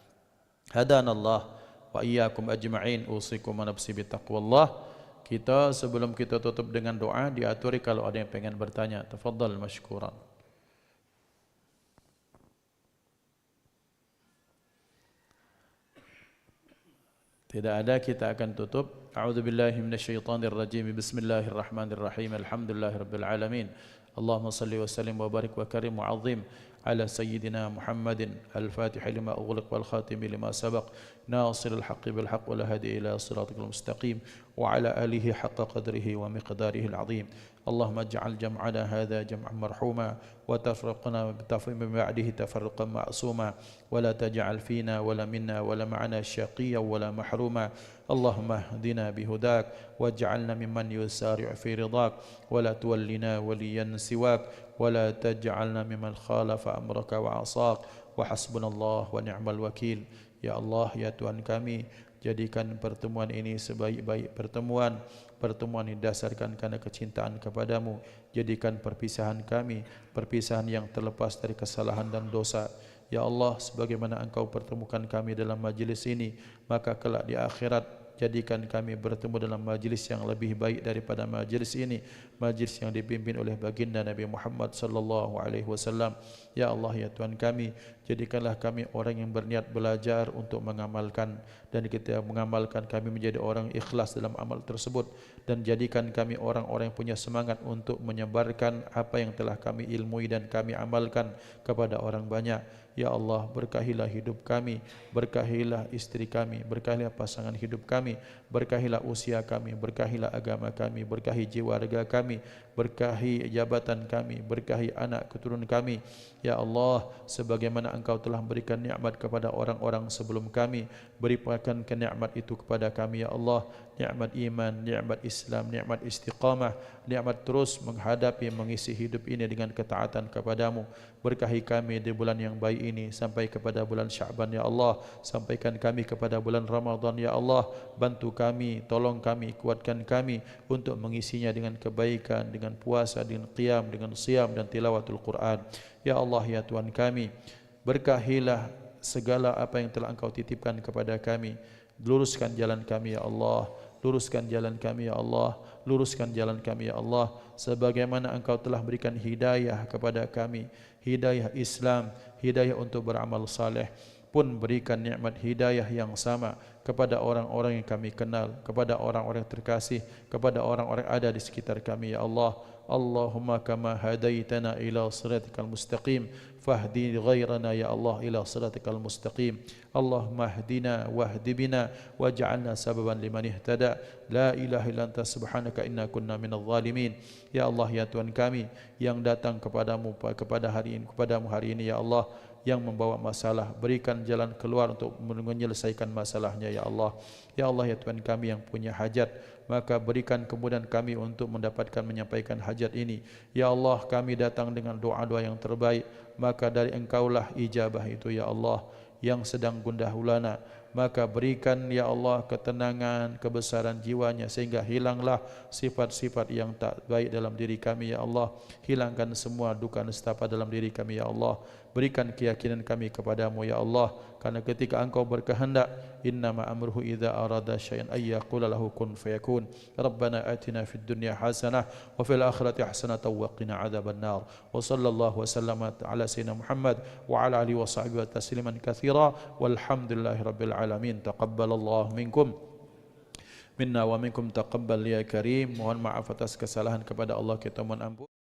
Hadanallah wa iyyakum ajma'in, usikum wa nafsi bittaqwallah. Kita sebelum kita tutup dengan doa, diaturi kalau ada yang pengen bertanya, tafadhal mashkuran. Tidak ada, kita akan tutup. A'udzubillahi minasyaitonir rajim. Bismillahirrahmanirrahim. Alhamdulillahirabbil alamin. Allahumma salli wa sallim wa barik wa karim wa azim ala sayyidina Muhammadin al-Fatih lima ughliq wal khatim lima sabaq nasiril haqqi bil haqq wal hadi ila siratal mustaqim wa ala alihi haqqa qadrihi wa miqdarihi al-azim. اللهم اجعل جمعنا هذا جمعا مرحوما وتفرقنا من بعده تفرقا معصوما ولا تجعل فينا ولا منا ولا معنا شقيا ولا محروما. اللهم اهدنا بهداك واجعلنا ممن يسارع في رضاك ولا تولنا وليا سواك ولا تجعلنا ممن خالف أمرك وعصاك وحسبنا الله ونعم الوكيل. Ya Allah, ya Tuhan kami, jadikan pertemuan ini sebaik-baik pertemuan. Pertemuan ini dasarkan karena kecintaan kepadamu. Jadikan perpisahan kami perpisahan yang terlepas dari kesalahan dan dosa. Ya Allah, sebagaimana Engkau pertemukan kami dalam majlis ini, maka kelak di akhirat jadikan kami bertemu dalam majlis yang lebih baik daripada majlis ini, majlis yang dipimpin oleh baginda Nabi Muhammad sallallahu alaihi wasallam. Ya Allah, ya Tuhan kami, jadikanlah kami orang yang berniat belajar untuk mengamalkan, dan kita mengamalkan kami menjadi orang ikhlas dalam amal tersebut, dan jadikan kami orang-orang yang punya semangat untuk menyebarkan apa yang telah kami ilmui dan kami amalkan kepada orang banyak. Ya Allah, berkahilah hidup kami, berkahilah istri kami, berkahilah pasangan hidup kami, berkahilah usia kami, berkahilah agama kami, berkahi jiwa raga kami, berkahi jabatan kami, berkahi anak keturunan kami. Ya Allah, sebagaimana Engkau telah memberikan nikmat kepada orang-orang sebelum kami, berikan nikmat itu kepada kami. Ya Allah, nikmat iman, nikmat Islam, nikmat istiqamah, nikmat terus menghadapi mengisi hidup ini dengan ketaatan kepadamu. Berkahi kami di bulan yang baik ini sampai kepada bulan Sya'ban. Ya Allah, sampaikan kami kepada bulan Ramadan. Ya Allah, bantu kami, tolong kami, kuatkan kami untuk mengisinya dengan kebaikan, dengan puasa, dengan qiyam, dengan siyam dan tilawatul Quran. Ya Allah, ya Tuhan kami, berkahilah segala apa yang telah Engkau titipkan kepada kami. Luruskan jalan kami, ya Allah. Luruskan jalan kami, ya Allah. Luruskan jalan kami, ya Allah. Sebagaimana Engkau telah berikan hidayah kepada kami, hidayah Islam, hidayah untuk beramal saleh, pun berikan nikmat hidayah yang sama kepada orang-orang yang kami kenal, kepada orang-orang terkasih, kepada orang-orang ada di sekitar kami. Ya Allah, Allahumma kama hadaitana ila siratikal mustaqim, fahdi ghairana ya Allah ila siratikal mustaqim. Allahumma hdina wahdi bina waj'alna sababan liman ihtada. La ilaha illa anta subhanaka inna kunna minadh zalimin. Ya Allah, ya Tuhan kami, yang datang kepadamu kepadamu hari ini, ya Allah, yang membawa masalah, berikan jalan keluar untuk menyelesaikan masalahnya. Ya Allah, ya Allah, ya Tuhan kami, yang punya hajat, maka berikan kemudahan kami untuk mendapatkan menyampaikan hajat ini. Ya Allah, kami datang dengan doa-doa yang terbaik, maka dari Engkaulah ijabah itu. Ya Allah, yang sedang gundah gulana, maka berikan ya Allah ketenangan, kebesaran jiwanya, sehingga hilanglah sifat-sifat yang tak baik dalam diri kami. Ya Allah, hilangkan semua duka nestapa dalam diri kami. Ya Allah, berikan keyakinan kami kepadamu. Ya Allah, karena ketika Engkau berkehendak, innama amruhu idza arada syai'an ay yaqula lahu kun fayakun. Rabbana atina fid dunya hasanah wa fil akhirati hasanah wa qina adzabannar. Wa sallallahu wasallama ala sayyidina Muhammad wa ala alihi wa sahbihi tasliman katsira walhamdulillahi rabbil alamin. Taqabbalallahu minkum minna wa minkum taqabbal ya karim. Mohon maaf atas kesalahan kepada Allah, kita mohon ampun.